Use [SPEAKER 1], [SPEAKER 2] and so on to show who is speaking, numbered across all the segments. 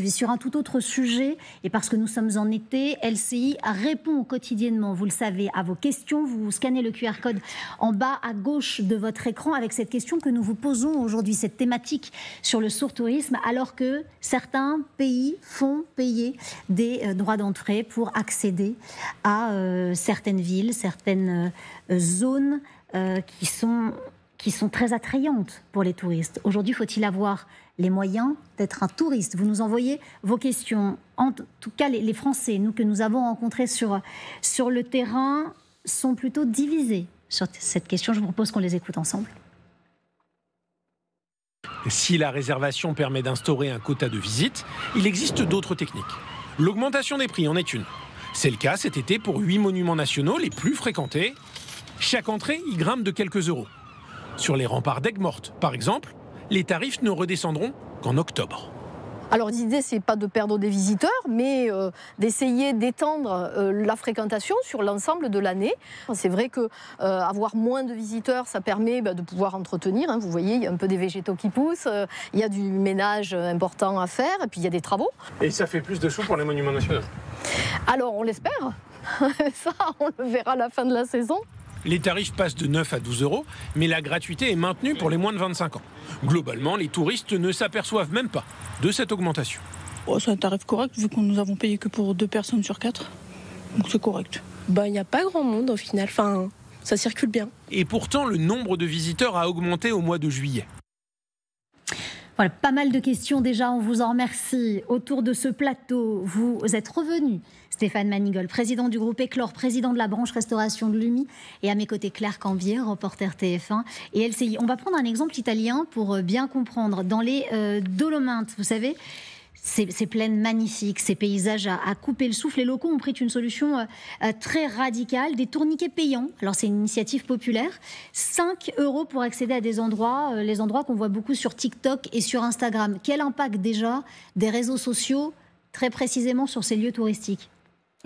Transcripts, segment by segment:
[SPEAKER 1] Sur un tout autre sujet, et parce que nous sommes en été, LCI répond quotidiennement, vous le savez, à vos questions. Vous scannez le QR code en bas à gauche de votre écran avec cette question que nous vous posons aujourd'hui, cette thématique sur le sourd-tourisme, alors que certains pays font payer des droits d'entrée pour accéder à certaines villes, certaines zones qui sont très attrayantes pour les touristes. Aujourd'hui, faut-il avoir les moyens d'être un touriste? Vous nous envoyez vos questions. En tout cas, les Français, nous que nous avons rencontrés sur le terrain, sont plutôt divisés sur cette question. Je vous propose qu'on les écoute ensemble.
[SPEAKER 2] Si la réservation permet d'instaurer un quota de visite, il existe d'autres techniques. L'augmentation des prix en est une. C'est le cas cet été pour 8 monuments nationaux les plus fréquentés. Chaque entrée y grimpe de quelques euros. Sur les remparts d'Aigues-Mortes, par exemple, les tarifs ne redescendront qu'en octobre.
[SPEAKER 3] Alors l'idée, c'est pas de perdre des visiteurs, mais d'essayer d'étendre la fréquentation sur l'ensemble de l'année. C'est vrai que avoir moins de visiteurs, ça permet de pouvoir entretenir. Vous voyez, il y a un peu des végétaux qui poussent, il y a du ménage important à faire, et puis il y a des travaux.
[SPEAKER 2] Et ça fait plus de sous pour les monuments nationaux?
[SPEAKER 3] Alors on l'espère. Ça, on le verra à la fin de la saison.
[SPEAKER 2] Les tarifs passent de 9 à 12 euros, mais la gratuité est maintenue pour les moins de 25 ans. Globalement, les touristes ne s'aperçoivent même pas de cette augmentation.
[SPEAKER 4] Oh, c'est un tarif correct vu que nous avons payé que pour 2 personnes sur 4. Donc c'est correct.
[SPEAKER 5] Il n'y a pas grand monde au final. Enfin, ça circule bien.
[SPEAKER 2] Et pourtant, le nombre de visiteurs a augmenté au mois de juillet.
[SPEAKER 1] Voilà, pas mal de questions déjà, on vous en remercie. Autour de ce plateau, vous êtes revenu, Stéphane Manigold, président du groupe Éclore, président de la branche restauration de l'UMI, et à mes côtés Claire Cambier, reporter TF1 et LCI. On va prendre un exemple italien pour bien comprendre. Dans les Dolomites, vous savez, ces plaines magnifiques, ces paysages à couper le souffle, les locaux ont pris une solution très radicale, des tourniquets payants. Alors c'est une initiative populaire, 5 € pour accéder à des endroits, les endroits qu'on voit beaucoup sur TikTok et sur Instagram. Quel impact déjà des réseaux sociaux très précisément sur ces lieux touristiques ?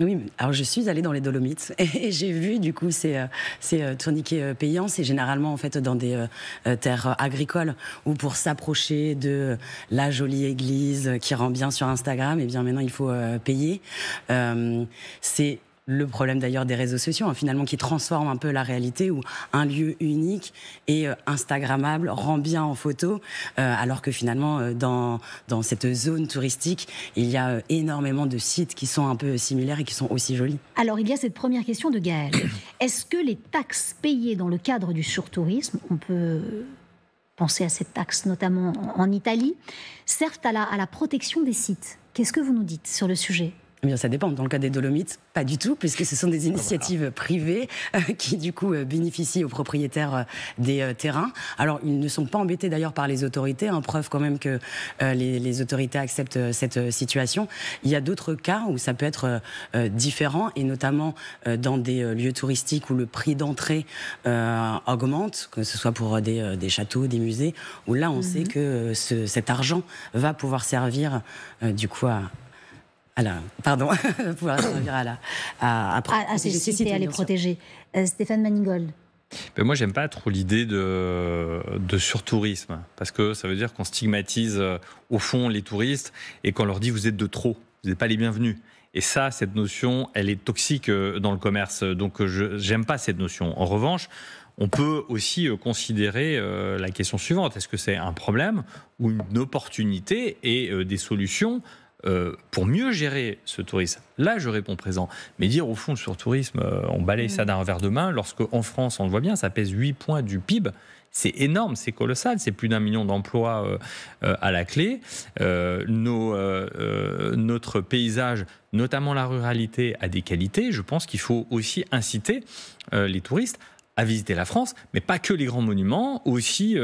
[SPEAKER 6] Oui, alors je suis allée dans les Dolomites et j'ai vu du coup ces tourniquets payants. C'est généralement en fait dans des terres agricoles où pour s'approcher de la jolie église qui rend bien sur Instagram, et bien maintenant il faut payer. C'est le problème d'ailleurs des réseaux sociaux, finalement, qui transforme un peu la réalité, où un lieu unique et instagrammable rend bien en photo, alors que finalement, dans cette zone touristique, il y a énormément de sites qui sont un peu similaires et qui sont aussi jolis.
[SPEAKER 1] Alors, il y a cette première question de Gaël. Est-ce que les taxes payées dans le cadre du surtourisme, on peut penser à cette taxe notamment en Italie, servent à la protection des sites? Qu'est-ce que vous nous dites sur le sujet ?
[SPEAKER 6] Eh bien, ça dépend. Dans le cas des Dolomites, pas du tout, puisque ce sont des initiatives privées qui, du coup, bénéficient aux propriétaires des terrains. Alors, ils ne sont pas embêtés d'ailleurs par les autorités, preuve quand même que les autorités acceptent cette situation. Il y a d'autres cas où ça peut être différent, et notamment dans des lieux touristiques où le prix d'entrée augmente, que ce soit pour des châteaux, des musées, où là, on sait que cet argent va pouvoir servir, du coup, pouvoir servir à
[SPEAKER 1] ces sites et à les protéger. Stéphane Manigold.
[SPEAKER 7] Moi, j'aime pas trop l'idée de surtourisme, parce que ça veut dire qu'on stigmatise au fond les touristes et qu'on leur dit vous êtes de trop, vous n'êtes pas les bienvenus. Et ça, cette notion, elle est toxique dans le commerce. Donc, j'aime pas cette notion. En revanche, on peut aussi considérer la question suivante. Est-ce que c'est un problème ou une opportunité et des solutions pour mieux gérer ce tourisme? Là, je réponds présent. Mais dire au fond, sur le tourisme, on balaye ça d'un revers de main, lorsque en France, on le voit bien, ça pèse 8 points du PIB. C'est énorme, c'est colossal, c'est plus d'1 million d'emplois à la clé. Notre paysage, notamment la ruralité, a des qualités. Je pense qu'il faut aussi inciter les touristes à visiter la France, mais pas que les grands monuments, aussi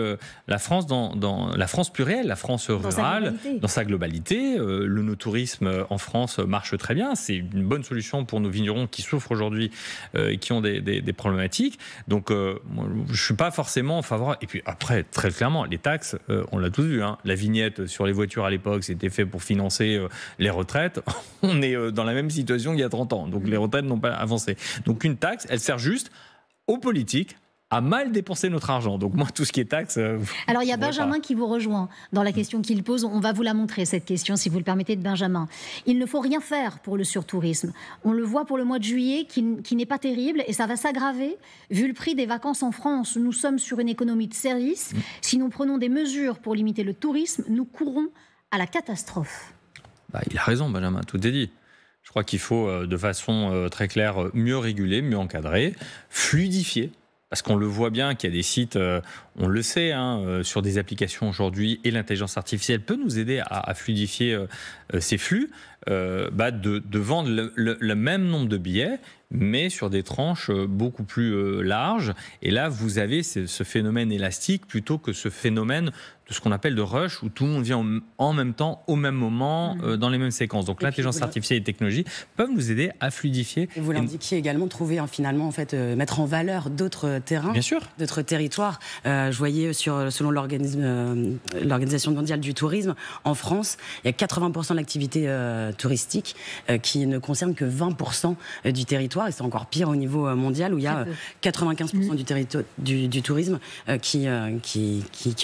[SPEAKER 7] la France dans la France plurielle, la France rurale, dans sa globalité. Le no-tourisme en France marche très bien. C'est une bonne solution pour nos vignerons qui souffrent aujourd'hui et qui ont des problématiques. Donc, moi, je ne suis pas forcément favorable. Et puis après, très clairement, les taxes, on l'a tous vu. La vignette sur les voitures à l'époque, c'était fait pour financer les retraites. On est dans la même situation qu'il y a 30 ans. Donc, les retraites n'ont pas avancé. Donc, une taxe, elle sert juste aux politiques à mal dépenser notre argent. Donc moi, tout ce qui est taxe...
[SPEAKER 1] Alors il y a Benjamin qui vous rejoint dans la question qu'il pose. On va vous la montrer, cette question, si vous le permettez, de Benjamin. Il ne faut rien faire pour le surtourisme. On le voit pour le mois de juillet, qui n'est pas terrible, et ça va s'aggraver, vu le prix des vacances en France. Nous sommes sur une économie de service. Si nous prenons des mesures pour limiter le tourisme, nous courons à la catastrophe.
[SPEAKER 7] Il a raison, Benjamin, tout est dit. Je crois qu'il faut, de façon très claire, mieux réguler, mieux encadrer, fluidifier. Parce qu'on le voit bien qu'il y a des sites, on le sait, sur des applications aujourd'hui, et l'intelligence artificielle peut nous aider à fluidifier ces flux, de vendre le même nombre de billets, mais sur des tranches beaucoup plus larges. Et là, vous avez ce phénomène élastique plutôt que ce phénomène de ce qu'on appelle de rush, où tout le monde vient en même temps, au même moment, dans les mêmes séquences. Donc l'intelligence artificielle et les technologies peuvent nous aider à fluidifier.
[SPEAKER 6] Et vous l'indiquiez également, trouver finalement, mettre en valeur d'autres terrains,
[SPEAKER 7] bien sûr,
[SPEAKER 6] d'autres territoires. Je voyais selon l'Organisation mondiale du tourisme, en France, il y a 80% de l'activité touristique qui ne concerne que 20% du territoire, et c'est encore pire au niveau mondial, où il y a 95% du tourisme qui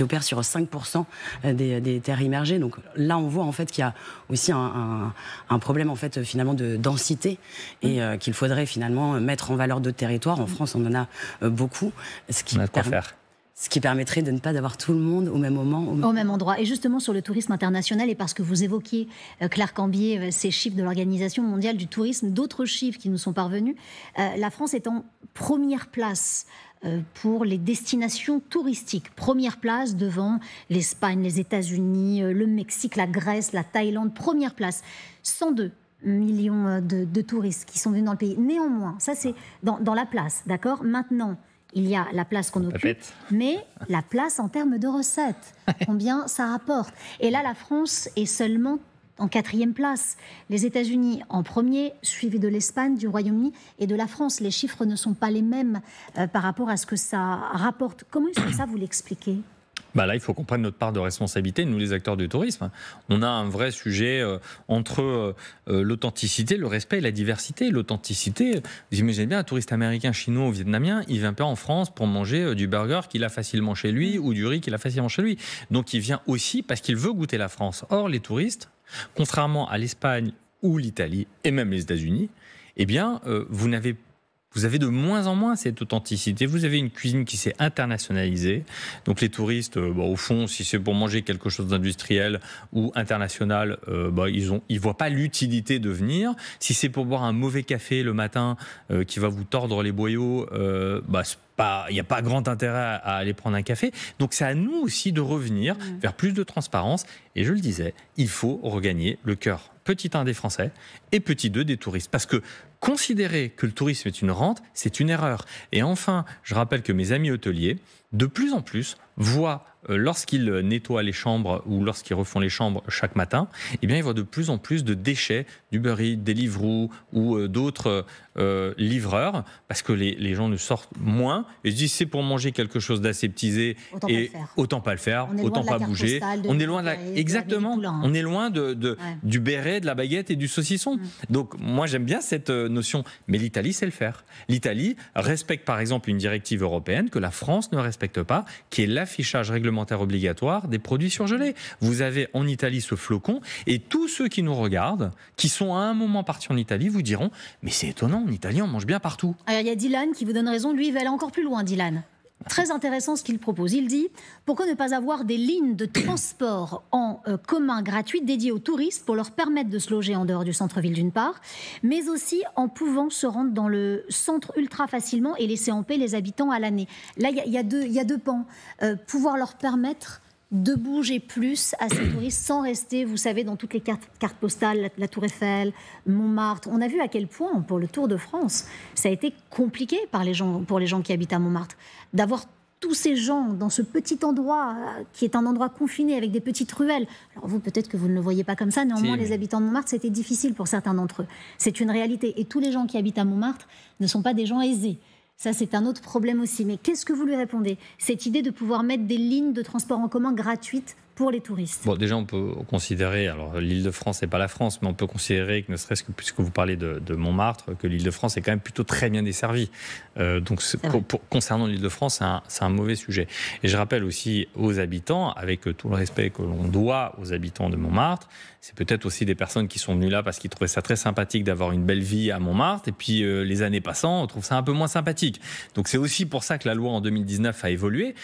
[SPEAKER 6] opère sur 5% des terres immergées. Donc là, on voit en fait qu'il y a aussi un problème finalement de densité, et qu'il faudrait finalement mettre en valeur d'autres territoires. En France, on en a beaucoup, ce qui permettrait de ne pas avoir tout le monde au même moment.
[SPEAKER 1] Au même endroit. Et justement, sur le tourisme international, et parce que vous évoquiez, Claire Cambier, ces chiffres de l'Organisation mondiale du tourisme, d'autres chiffres qui nous sont parvenus, la France est en première place pour les destinations touristiques. Première place devant l'Espagne, les États-Unis, le Mexique, la Grèce, la Thaïlande. Première place. 102 millions de touristes qui sont venus dans le pays. Néanmoins, ça c'est dans la place, d'accord ? Maintenant, il y a la place qu'on occupe, mais la place en termes de recettes. Combien ça rapporte ? Et là, la France est seulement en 4e place. Les États-Unis en premier, suivi de l'Espagne, du Royaume-Uni et de la France. Les chiffres ne sont pas les mêmes par rapport à ce que ça rapporte. Comment est-ce que ça, vous l'expliquez ?
[SPEAKER 7] Là, il faut qu'on prenne notre part de responsabilité, nous les acteurs du tourisme. On a un vrai sujet entre l'authenticité, le respect et la diversité. L'authenticité, vous imaginez bien, un touriste américain, chinois ou vietnamien, il vient pas en France pour manger du burger qu'il a facilement chez lui ou du riz qu'il a facilement chez lui. Donc il vient aussi parce qu'il veut goûter la France. Or, les touristes, contrairement à l'Espagne ou l'Italie et même les États-Unis, vous avez de moins en moins cette authenticité. Vous avez une cuisine qui s'est internationalisée. Donc les touristes, au fond, si c'est pour manger quelque chose d'industriel ou international, ils voient pas l'utilité de venir. Si c'est pour boire un mauvais café le matin qui va vous tordre les boyaux, il n'y a pas grand intérêt à aller prendre un café. Donc c'est à nous aussi de revenir vers plus de transparence. Et je le disais, il faut regagner le cœur petit 1 des Français et petit 2 des touristes. Parce que considérer que le tourisme est une rente, c'est une erreur. Et enfin, je rappelle que mes amis hôteliers, de plus en plus, voient, lorsqu'ils nettoient les chambres ou lorsqu'ils refont les chambres chaque matin, ils voient de plus en plus de déchets, d'Uber Eats, Deliveroo ou d'autres livreurs, parce que les gens ne sortent moins et se disent c'est pour manger quelque chose d'aseptisé et autant pas le faire, autant pas bouger. On est loin de exactement. On est loin du béret, de la baguette et du saucisson. Donc moi j'aime bien cette notion, mais l'Italie sait le faire. L'Italie respecte par exemple une directive européenne que la France ne respecte pas, qui est l'affichage réglementaire obligatoire des produits surgelés. Vous avez en Italie ce flocon, et tous ceux qui nous regardent, qui sont à un moment partis en Italie, vous diront mais c'est étonnant, en Italie on mange bien partout.
[SPEAKER 1] Alors il y a Dylan qui vous donne raison, lui il va aller encore plus loin, Dylan. Très intéressant ce qu'il propose. Il dit « Pourquoi ne pas avoir des lignes de transport en commun gratuites dédiées aux touristes pour leur permettre de se loger en dehors du centre-ville d'une part, mais aussi en pouvant se rendre dans le centre ultra facilement et laisser en paix les habitants à l'année. » Là, il y a deux pans. Pouvoir leur permettre de bouger plus à ces touristes sans rester, vous savez, dans toutes les cartes postales, la Tour Eiffel, Montmartre. On a vu à quel point, pour le Tour de France, ça a été compliqué pour les gens qui habitent à Montmartre, d'avoir tous ces gens dans ce petit endroit qui est un endroit confiné avec des petites ruelles. Alors vous, peut-être que vous ne le voyez pas comme ça, néanmoins les habitants de Montmartre, c'était difficile pour certains d'entre eux. C'est une réalité. Et tous les gens qui habitent à Montmartre ne sont pas des gens aisés. Ça, c'est un autre problème aussi. Mais qu'est-ce que vous lui répondez ? Cette idée de pouvoir mettre des lignes de transport en commun gratuites pour les touristes?
[SPEAKER 7] Bon, déjà, on peut considérer, alors l'Île-de-France, c'est pas la France, mais on peut considérer que, ne serait-ce que puisque vous parlez de Montmartre, que l'Île-de-France est quand même plutôt très bien desservie. Donc, concernant l'Île-de-France, c'est un mauvais sujet. Et je rappelle aussi aux habitants, avec tout le respect que l'on doit aux habitants de Montmartre, c'est peut-être aussi des personnes qui sont venues là parce qu'ils trouvaient ça très sympathique d'avoir une belle vie à Montmartre, et puis les années passant, on trouve ça un peu moins sympathique. Donc, c'est aussi pour ça que la loi en 2019 a évolué,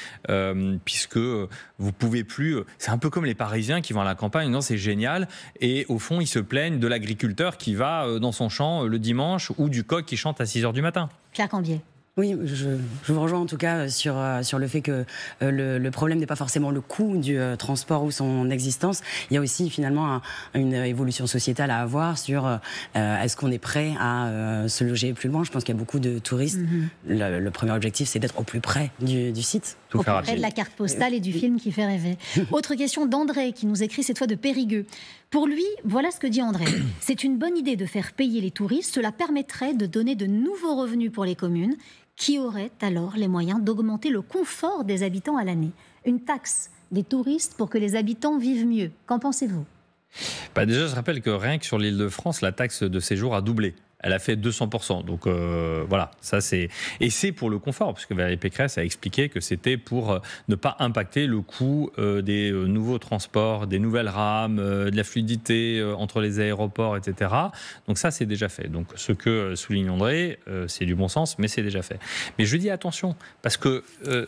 [SPEAKER 7] puisque vous pouvez plus... C'est un peu comme les Parisiens qui vont à la campagne, non, c'est génial, et au fond, ils se plaignent de l'agriculteur qui va dans son champ le dimanche, ou du coq qui chante à 6h du matin.
[SPEAKER 1] Claire Cambier.
[SPEAKER 6] Oui, je vous rejoins en tout cas sur le fait que le problème n'est pas forcément le coût du transport ou son existence. Il y a aussi finalement une évolution sociétale à avoir sur est-ce qu'on est prêt à se loger plus loin. Je pense qu'il y a beaucoup de touristes. Le premier objectif, c'est d'être au plus près du site.
[SPEAKER 1] Au plus près de la carte postale et du film qui fait rêver. Autre question d'André qui nous écrit cette fois de Périgueux. Pour lui, voilà ce que dit André. C'est une bonne idée de faire payer les touristes. Cela permettrait de donner de nouveaux revenus pour les communes qui auraient alors les moyens d'augmenter le confort des habitants à l'année. Une taxe des touristes pour que les habitants vivent mieux. Qu'en pensez-vous ?
[SPEAKER 7] Déjà, je rappelle que rien que sur l'Île-de-France, la taxe de séjour a doublé. Elle a fait 200%. Donc voilà, ça c'est... Et c'est pour le confort, parce que Valérie Pécresse a expliqué que c'était pour ne pas impacter le coût des nouveaux transports, des nouvelles rames, de la fluidité entre les aéroports, etc. Donc ça, c'est déjà fait. Donc ce que souligne André, c'est du bon sens, mais c'est déjà fait. Mais je dis attention, parce que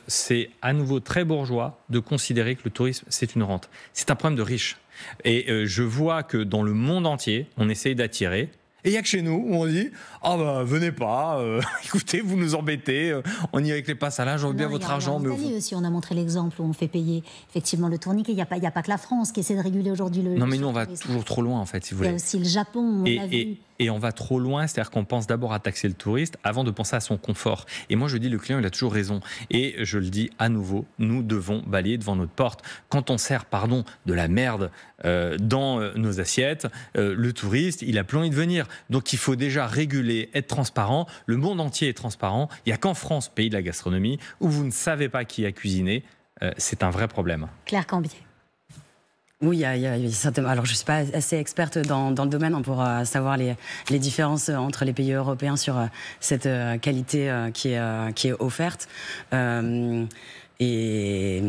[SPEAKER 7] c'est à nouveau très bourgeois de considérer que le tourisme, c'est une rente. C'est un problème de riches. Et je vois que dans le monde entier, on essaye d'attirer. Et il n'y a que chez nous où on dit « Ah bah venez pas, écoutez, vous nous embêtez, on y est avec les passes à l'âge, on veut bien votre argent. »
[SPEAKER 1] En Italie aussi, on a montré l'exemple où on fait payer effectivement le tourniquet. Il n'y a pas que la France qui essaie de réguler aujourd'hui le...
[SPEAKER 7] Non mais nous on va toujours trop loin en fait, si vous voulez.
[SPEAKER 1] Il y a aussi le Japon, on l'a vu.
[SPEAKER 7] Et on va trop loin, c'est-à-dire qu'on pense d'abord à taxer le touriste avant de penser à son confort. Et moi je dis, le client il a toujours raison. Et je le dis à nouveau, nous devons balayer devant notre porte. Quand on sert, de la merde dans nos assiettes, le touriste, il a plus envie de venir. Donc il faut déjà réguler, être transparent. Le monde entier est transparent. Il n'y a qu'en France, pays de la gastronomie, où vous ne savez pas qui a cuisiné. C'est un vrai problème.
[SPEAKER 1] Claire Cambier.
[SPEAKER 6] Oui, il y a certainement. Alors, je ne suis pas assez experte dans le domaine pour savoir les différences entre les pays européens sur cette qualité qui est offerte. Et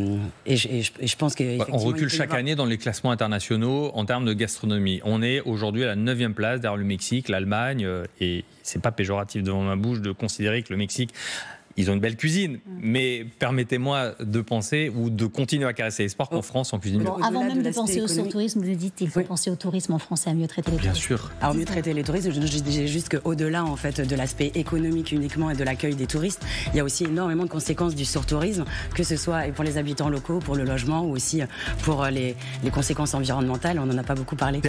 [SPEAKER 6] je pense que...
[SPEAKER 7] On recule chaque année dans les classements internationaux en termes de gastronomie. On est aujourd'hui à la 9e place derrière le Mexique, l'Allemagne, et c'est pas péjoratif devant ma bouche de considérer que le Mexique... Ils ont une belle cuisine, mais permettez-moi de penser ou de continuer à caresser l'espoir qu'en France, on cuisine mieux.
[SPEAKER 1] Avant même de penser au tourisme, vous dites qu'il faut penser au tourisme en France et à mieux traiter les touristes.
[SPEAKER 7] Bien sûr.
[SPEAKER 6] Alors mieux traiter les touristes, je disais juste qu'au-delà en fait, de l'aspect économique uniquement et de l'accueil des touristes, il y a aussi énormément de conséquences du surtourisme, que ce soit pour les habitants locaux, pour le logement ou aussi pour les conséquences environnementales. On n'en a pas beaucoup parlé.